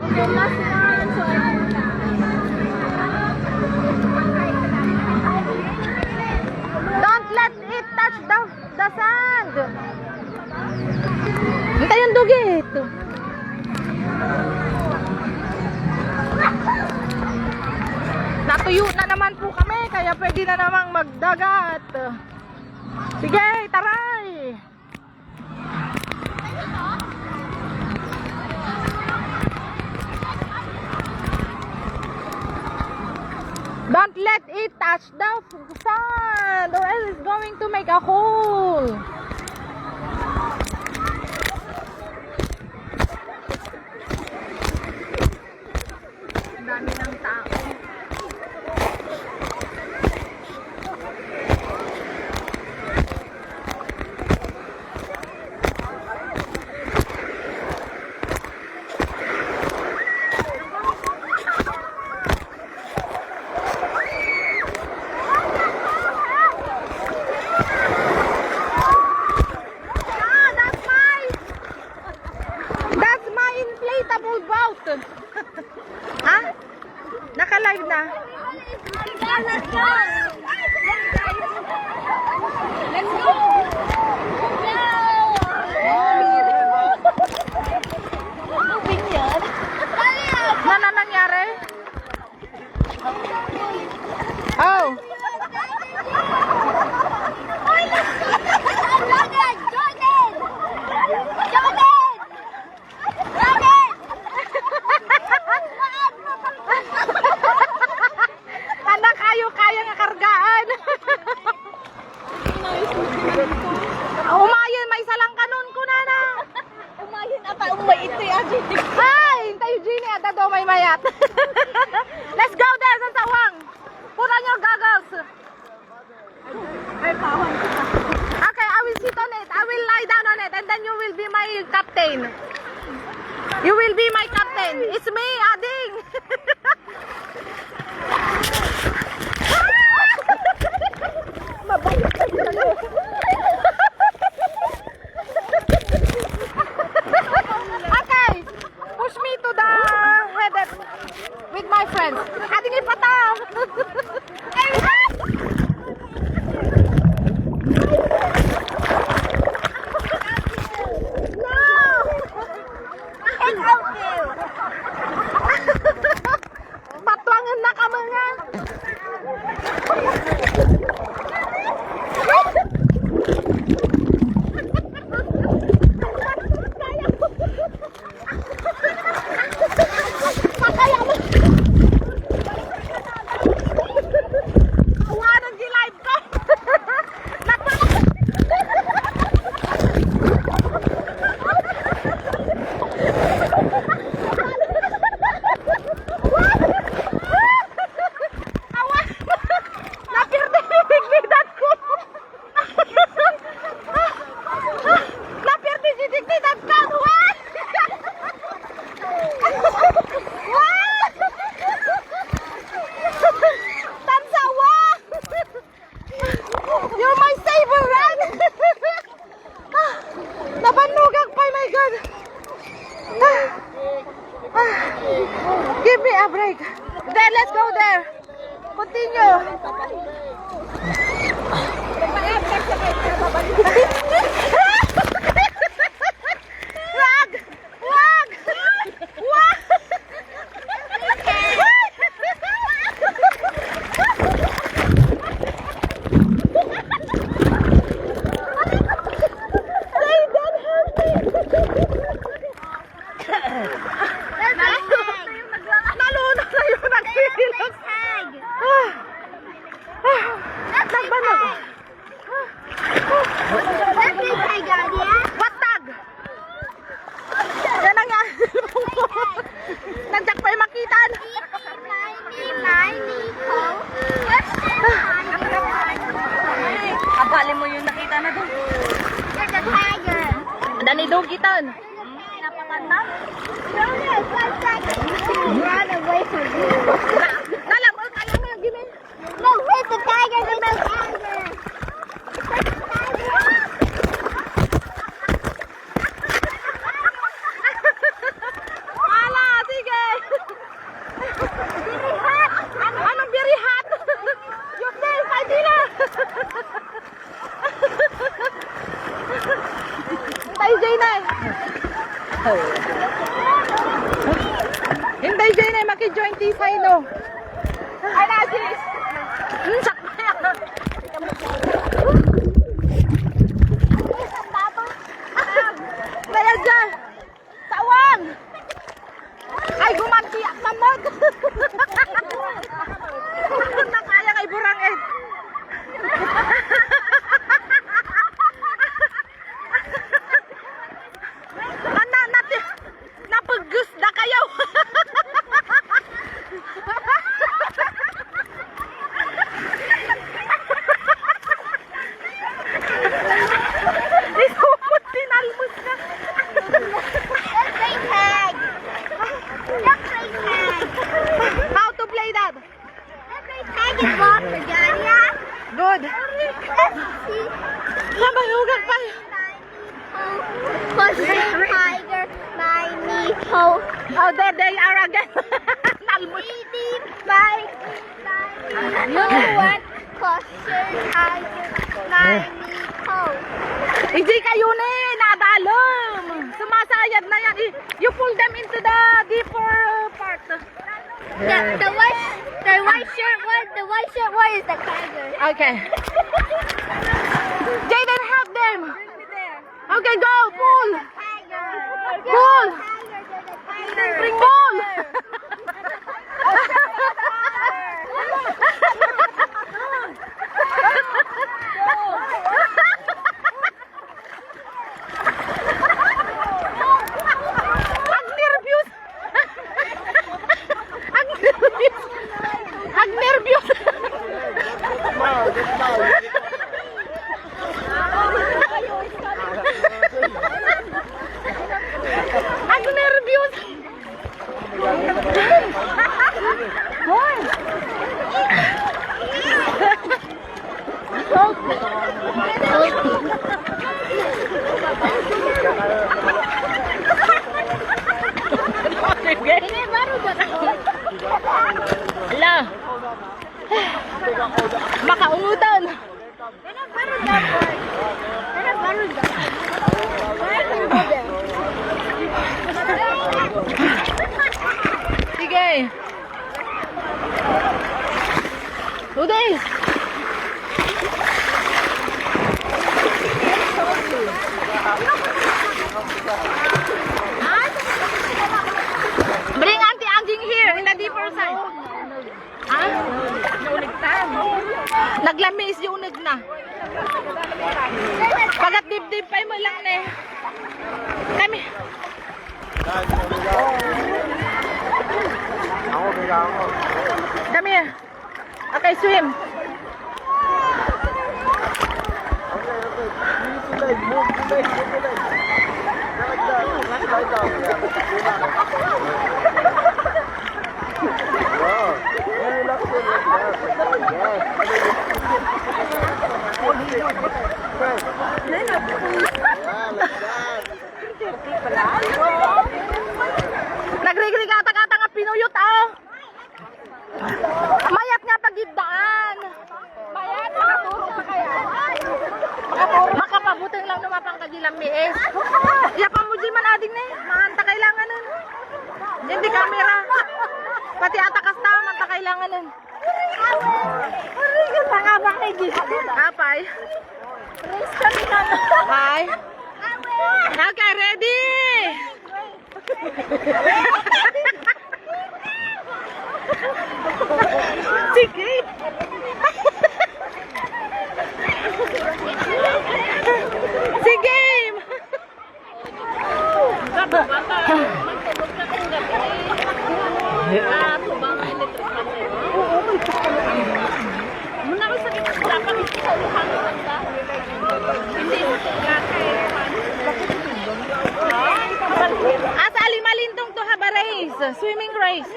The last one, so Don't let it touch the sand. Hintay yung dugit. Natuyo na naman po kami, kaya pwede na namang magdagat. Sige, taray! Don't let it touch the sand or else it's going to make a hole. Ang dami ng tao. Inflatable boat. Ha? Naka-live na. let's go. Let's go. Ano nangyari? Oh. Anak kayo kaya nga kargaan. Umayon, may isa lang kanon ko na na. Umayin ata umay ito ya. Ay, tayo Gini at daw may mayat. Let's go there sa sawang. Put on your goggles. Ay, pawan kita. Okay, I will sit on it. I will lie down on it and then you will be my captain. You will be my captain. It's me, Ading. Okay, push me to the head with my friends. Ading ipataw. Patwangan na ka mga. Awanan di live ko. You're my saver, Ren! Nabanugag pa, my God! Give me a break. Then let's go there. Continue. Wag! Wag! Wag! Nalunod na yung nagpilos. Nagbanog. join Tisay, no? Ay, nasis! Sakya! Kaya dyan! Sawang! Ay, gumantiyak mamod! Na kaya kay Burangin! Napaggus na kayo! Isumot, tinalmos na! Let's play tag. Let's play tag. How to play that? Let's play tag and walk for Jania. Good! See? Nabalugan pa! Pushing tiger, my Nico. Oh, there they are again! Nalmos! Eating my no one. Pushing tiger, my Nico. Hindi kayo na eh! Nadalom! Sumasayad na yan! You pull them into the deeper part. The white shirt one is the tiger. Okay. Jaden, help them! Okay, go! Pull! Pull! Bring pull! Ang nervyos! Ang nervyos! Ang nervyos! Ang nervyos! Hoy! Ala! Makaungutan! Sige! Uday! Bring Auntie Anjing here in the deeper side. Ha? Nauligtan. Naglamis yung unig na. Pagat dip-dip pa mo lang na eh. Kami. Dami. Okay, swim. Nagregregata-gata nga pinuyot ah. Mayat nga pagidaan. Mayat, makaturo pa kaya. Makapabuting lang lumapang kagilang miis. Yapan mo di man ading na eh. Mahanta kailangan nun. Hindi kamera. Pati atakas tao, manta kailangan nun. Apay. Hi. Okay, ready? Sige. Sige. At alimalintong to have a race. Swimming race.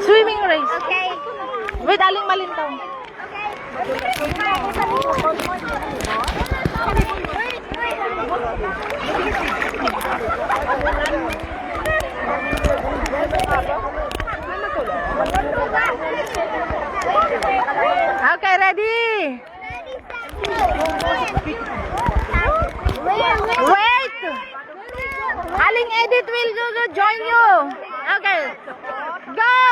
Swimming race. Okay. With aling malintong. Okay, ready? Wait! Aling Edit will join you. Okay. Go!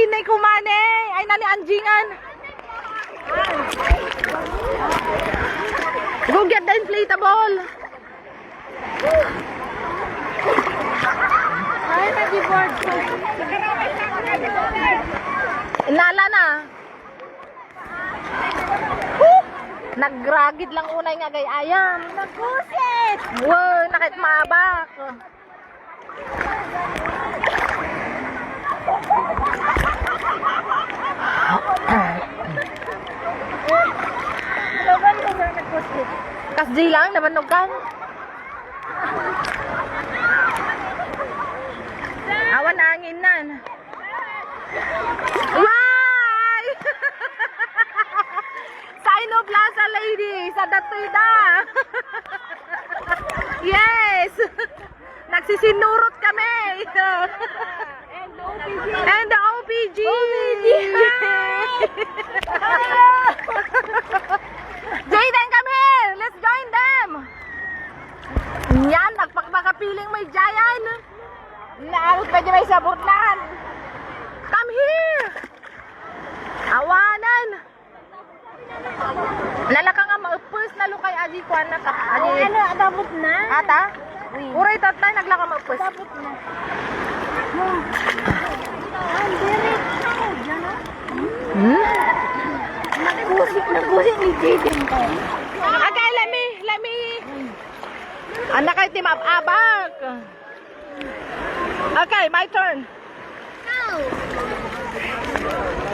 inay kumane. Ay, nani anjingan. Go get the inflatable. Ay, nag-board ko. Inala na. Woo! Nagragid lang unay nga gay ayam. Nagpusit! Wow, nakit mabak. Laban ko ba nagpusit? Kasdi lang, nabanugan. Awan angin nan. Why? Sa Ino Plaza, lady. Sa Datuida. Yes. Nagsisinurot kami. And the OPG. Jaden, come here. Let's join them. Yan, nagpakmakapiling may giant. Naarot pa dyan may sabotlan. Come here. Awanan. Lalaka nga maupus na lukay aji kuan na ka. Ano, adabot na? Ata? Uray tatay naglaka maupus. Adabot na. Ang direct ako, dyan o. Nagpusik ni Jaden ko. Okay, let me. Anak kay timap abak. Okay, my turn. No!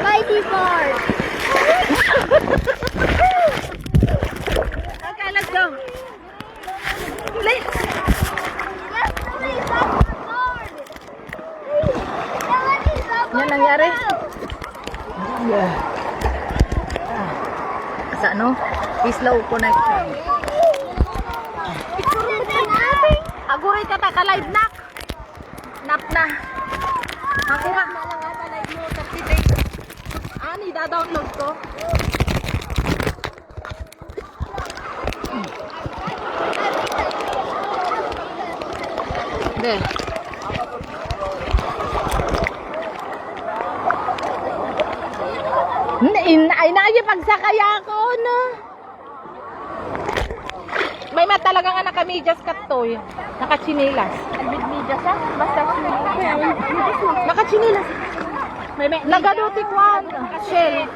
Mighty board! Okay, let's go. Let's play board! Yan nangyari. Yeah. Sa ano? Slow connection. Aguray ka ta live nak. Nap na. Ako nga. Ani, da-download ko. Hindi. Inaya pagsakaya ako, no? May talaga nga nakamidyas katoy. Nakachinilas. Albid-media siya? Basta Nakachinilas. Nagadutik one. Shell.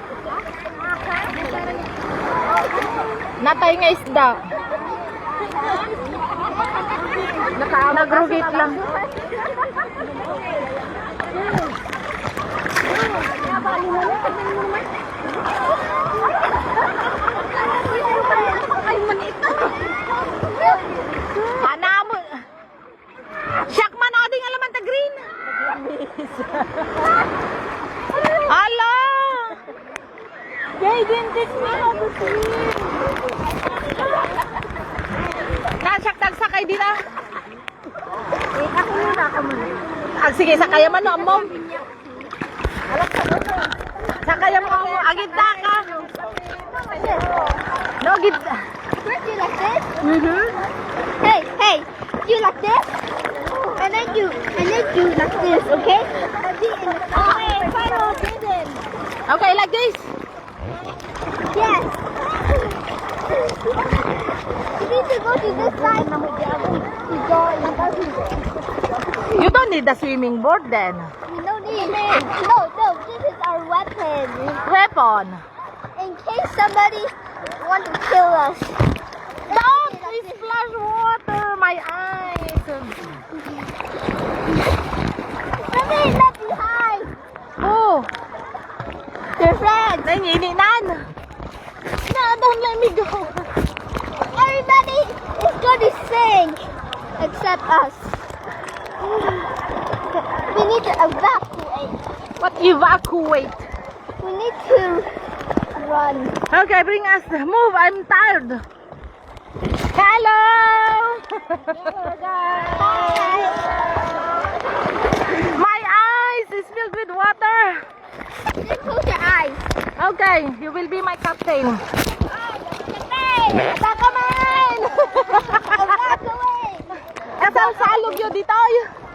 Natay nga isda. Nagrugit lang. Hanamo. Siyak man ading alaman ta green. Ala! They didn't teach me how to swim. Nasyak tagsakay din ah. Ako muna, ako muna. Sige, sakaya man no, mom. Sakaya mo, agit na ka. No, agit. First you like this? Hey, you like this? And then you like this, okay? Okay, final Jaden. Okay, like this. Yes. You need to go to this side. You don't need the swimming board then. We don't need it. No, this is our weapon. Weapon. In case somebody wants to kill us. Don't splash water, my eyes. Somebody left behind. Oh, Your friends. nanginginan. No, don't let me go. Everybody is going to sing except us. We need to evacuate. What evacuate? We need to run. Okay, bring us. Move, I'm tired. Hello. My eyes is filled with water. Just close your eyes. Okay, you will be my captain. Evacuate! Evacuate! Kasal salog yun dito.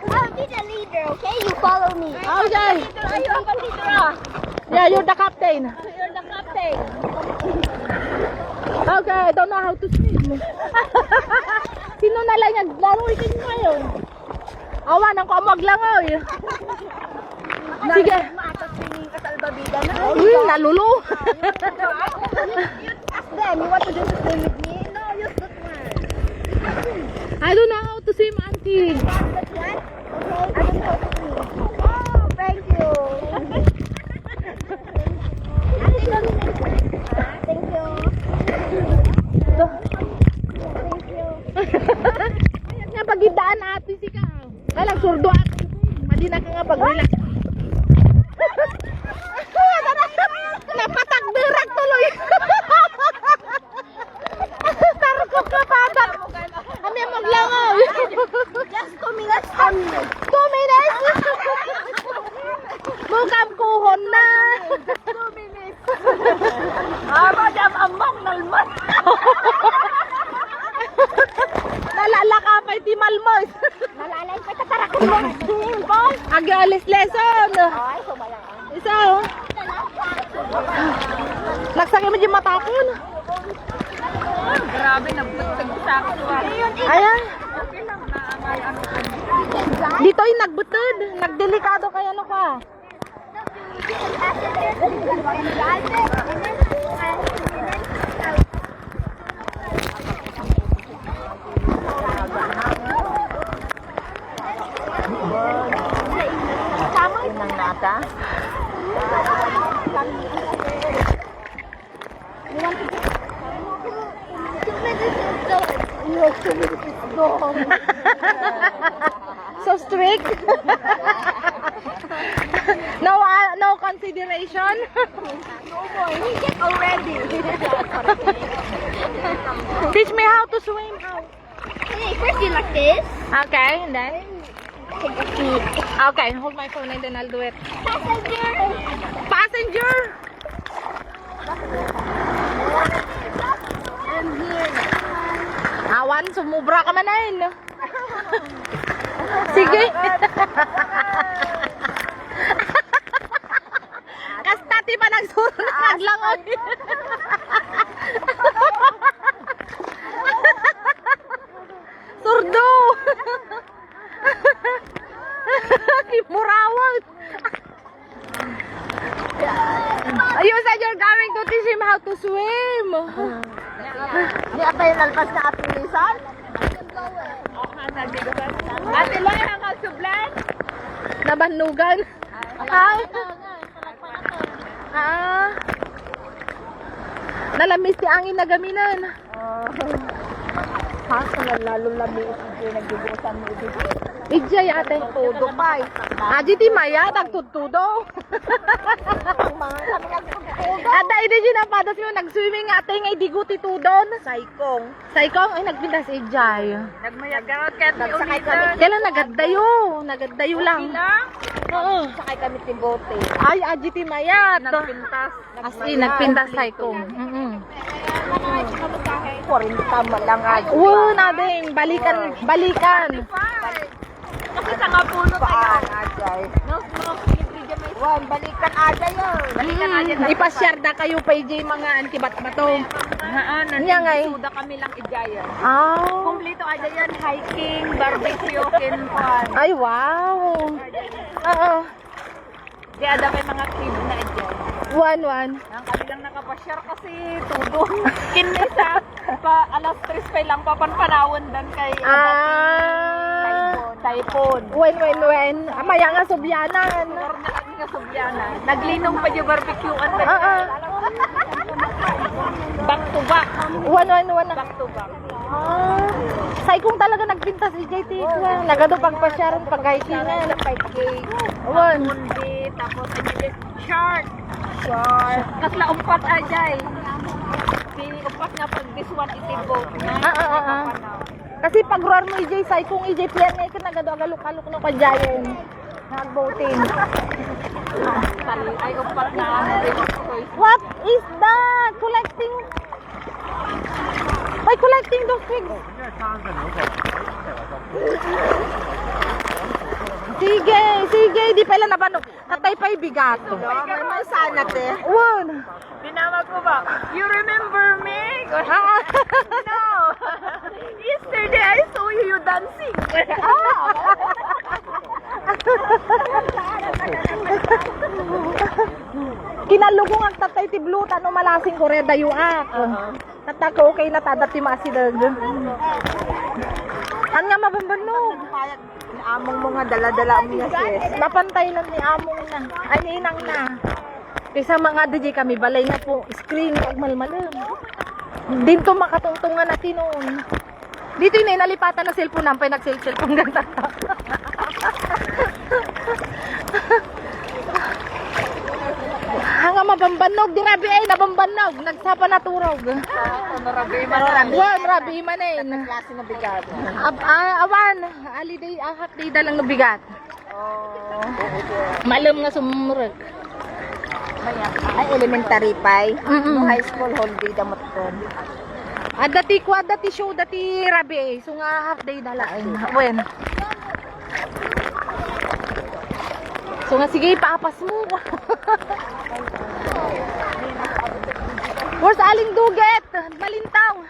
I'll be the leader, okay? You follow me. Okay. Are you the leader Okay, you're the captain. You're the captain. Okay, I don't know how to swim. Sino na lang naglaro ikin ngayon? Awan, ang kamag lang ay. Sige. Maatas swimming ka sa albabida na. Nalulo. You ask them, you want to do the swim with me? No, use that one. I don't know how to swim, auntie. That one? Okay. I don't know how to swim. Oh, thank you. Ate, don't thank you. Thank you. Ayan nga, pagidaan natin si ka. Alang, surdo at. Madi na ka nga pag-relax. Napatagbirak tuloy. Tarkot na patak. Kami maglangaw. Just 2 minutes only. 2 minutes? Mukhang kuhon na. 2 minutes. Jam amok nalman. Nalala ka pa iti malmos. Nalalay pa tatarakot mo. Boy. Agalis lesson. Ay, sumalang. Isa oh. Nagsakit mo dyan matakon. Grabe, nagbutag sa ako. Ayan. Okay lang na may ano. Dito yung nagbutod. Nagdelikado kaya ano ka. Nang nata. So strict. No consideration. Already. Teach me how to swim. Okay, first you like this. Okay, and then Take a seat. okay, hold my phone and then I'll do it. Passenger. Passenger. I'm here. Awan, sumubra ka man na yun. Sige. Kastati pa nagsuro na naglangoy. Surdo. Murawag. You said you're going to teach him how to swim. Di ata yung nalpas na ating lisan? Ate Loy, hanggang sublan? Nabannugan. Ay. Nalamis ti angin na gaminan. Kaso na lalo lami ito nagdudusan mo ito. Ijay ate. Todo pa eh. Aji ti maya nagtutudo. Ang mga kami nagtutudo. Ata ide di na padas mo nagswimming ate ngay diguti tudon. Saikong. Saikong ay nagpintas ijay. Nagmayagarot kahit nagsakay kami. Kailan nagaddayo? Nagaddayo lang. Oo. Sakay kami tibote. Ay aji ti maya. Nagpintas. As in nagpintas saikong. Foreign tama lang ay. Nading balikan. Kasi sa nga puno tayo. Ajay. No, Wan, balikan ajay yun. Balikan ajay. Ipasyar da kayo pa ijay mga antibat bato. Niya nga eh. Suda kami lang ijayan. Ah. Kompleto ajay yan. Hiking, barbecue, kinpan. Ay wow. Oo. Di ada may mga kid na ijay. One. Ang kami lang nakapasyar kasi tudo. Kinisa. Pa alas 3 pa lang papanpanawon dan kay Typhoon. When. Maya nga subyanan. Or na kami nga subyanan. Naglinong pa yung barbecuean tayo. Back to back. One. Back to back. Say kung talaga nagpintas si JT. Nagado pagpasyaran pag-hikingan. 5K. One. Mundi. Tapos ano short. Kasla umpat ajay. Umpat nga pag this one itibot. Kasi pag roar mo ijay say kung ijay piyan nga ikan nagado agalok-alok na kajayon. Nagboating. Ay umpat nga What is that? Collecting. By collecting those pigs. Sige, di pala nabanok. Katay pa'y bigat. May sana te. One. Tinawag ko ba? You remember me? Ah. No. Yesterday I saw you dancing. Kinalugong ang tatay ti blutan no malasing ko red dayuak. Tatako okay na tadati masidag. An nga mabambanog. Among mga dala-dala mo niya sis. Napantay lang ni among na. Ay ninang na. Kaysa mga DJ kami balay na po screen ug malmalam. Dito makatungtungan natin noon. Dito yun nalipatan na cellphone nampay nag-cellphone ganda. Hanga mabambanog di rabi ay nabambanog nagsapa na turog. Wan rabi manin. Klase na bigat. Awan ali day ahak day dalang nabigat. Malam nga sumurag. Ay elementary pa. Mm-mm. No high school holiday damot kon. Dati kwa dati show dati rabi ay so nga half day dala ay wen. So nga sige paapas mo. Where's Aling Duget? Malintang.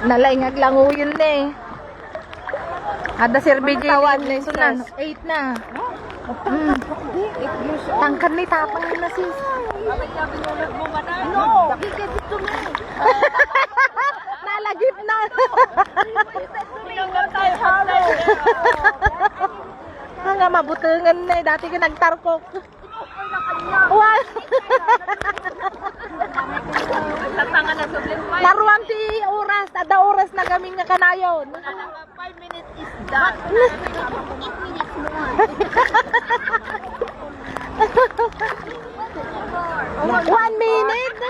Nalaingag lang ho yun eh. Ada Sir BJ na sunan. 8 na. Tangkad ni tapang na sis. No, he gave it to me. Nalagip na. Nga mabutangan na eh. Dati ka nagtarkok. Wow. Tatangan na sublim pa. Laruan ti oras. Ada oras na kami nga kanayon. 5 minutes is done. 1 minute.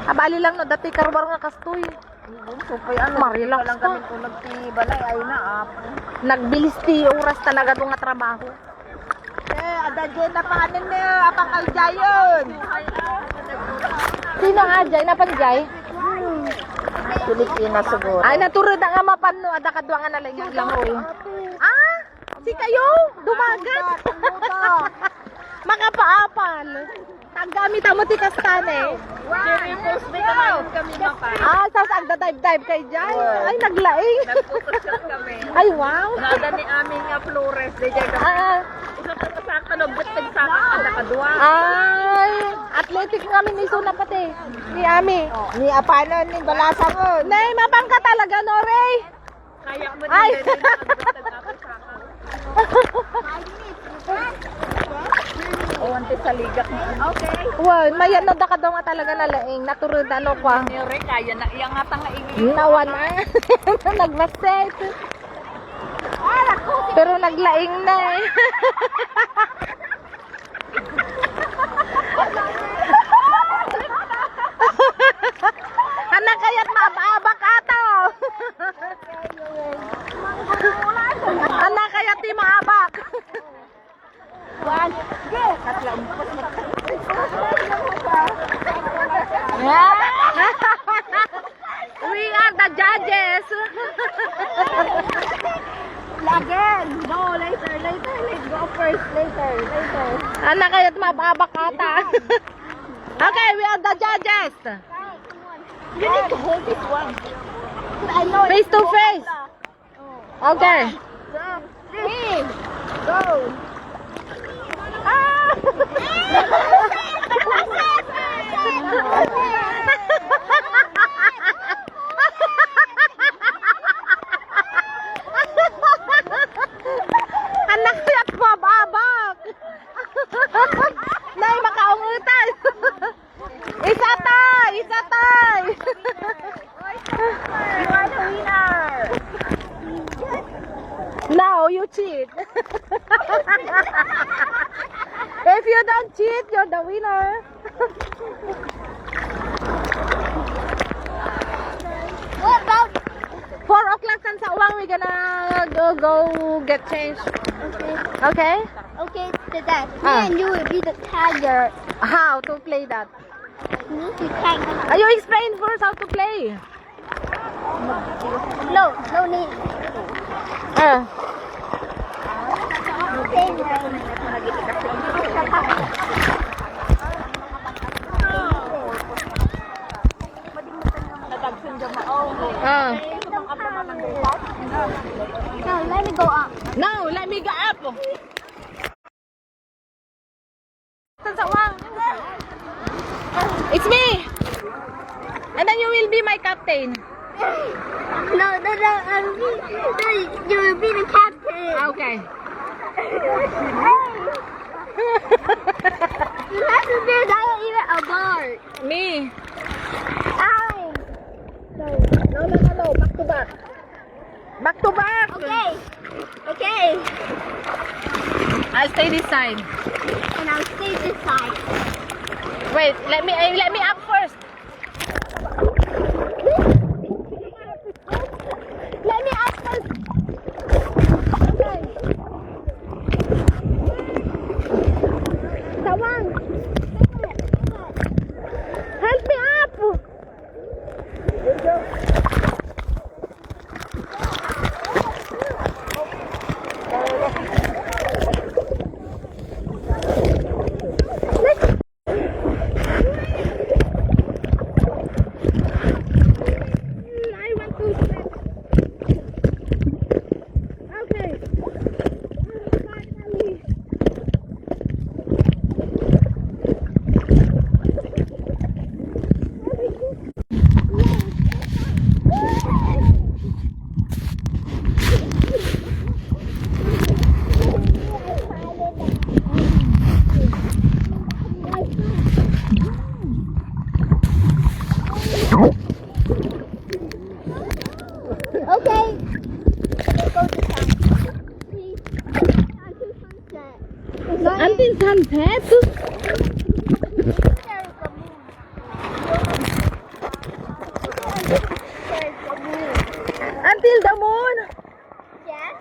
Abali lang no. Dati karbar nga kastoy. Supay ano. Marilax lang ka. kami tulog ti balay ay na up. Nagbilis ti oras talaga nga trabaho. Ada dyan na pahanin na apang aljayon. Sino nga dyan? Napanjay? Pilipinas siguro. Ay, naturod na nga mapano. Ada kadwa nga nalang yung lang roy. Ah! Si kayo? Dumagat? Makapaapal. Taggamit mo ti kastane. I-repost me naman kami na pa. Ah, tapos agda-dive-dive kay dyan. Ay, naglaing. Nagpupusyon kami. Ay, wow. Nada ni aming Flores. Di dyan kami. Ah, Isa pa sa kanobot nagsaka ka na kadwa. ay, athletic namin ni Suna pati. Ni Ami. Ni apano ni balasa mo. Nay, mapangka talaga, no, Ray? Kaya mo Ay. din din nagkakasaka. O ante sa ligak mo. Okay. Wow, mayan na ka daw nga talaga nalaing. Naturod ano kwa. Nire kaya na iyang atang ingin. Nawan na. Nagbaset. Pero naglaing na eh. Anak kaya't mababak ata. Anak kaya't di maabak. We are the judges. Again. No, later. Let's go first. Later. Anak kaya't mababak ata. Okay, we are the judges. You need to hold this one. I know. Face to face. Okay. 3. Go. Anak siya't mababak. Nay, makaungutan. Isa tay. You are the winner. Now you cheat. If you don't cheat, you're the winner. What about 4 o'clock san sa uwang we gonna go get changed. Okay? okay to that? Me Ah. and you will be the tiger. How to play that? me, you can't. You explain first how to play. No need. Same No, let me go up. Now, let me go up. It's me. And then you will be my captain. No, you will be the captain. Okay. You have to do that even a board. Me. No. Back to back. Back to back. Okay. I'll stay this side. And I'll stay this side. Wait, let me up first. Let me up first. Tawang. Help me up. Okay. Let's go to town. Please. Until sunset. Until sunset. There's a moon. There's a moon. Until the moon. Yes.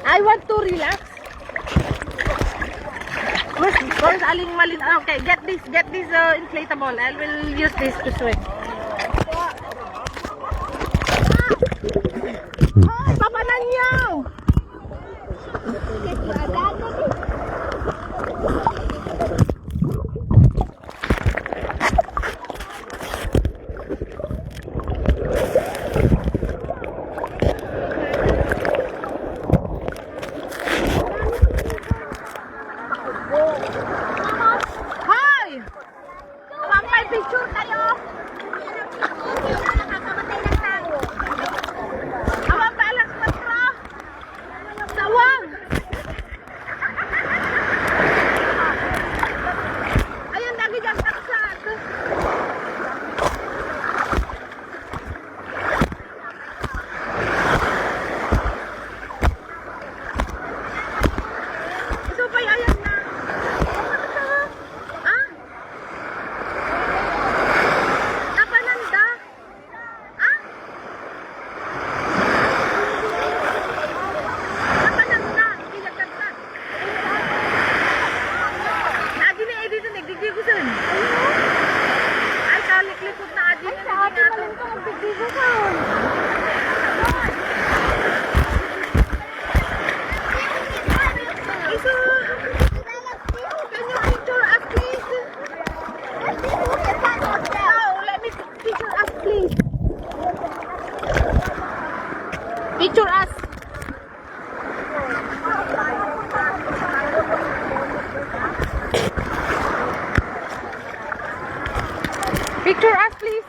I want to relax. Where's Aling Malin? Okay, get this inflatable. I will use this to swim. Papanan niyo! Hi! Pampay picture tayo! Awang balas patra! Sawang! Ayun, lagi dyan taksak! Ito pa'y ayan na! Ah? Napananda? Ah? Napananda? Kinagkanta. Adi na edit na nagdigigusan. Ay, kaliklikot na adi na nagdigigusan. Iso, can you picture us please? No, let me picture us please. Picture us. Picture us please.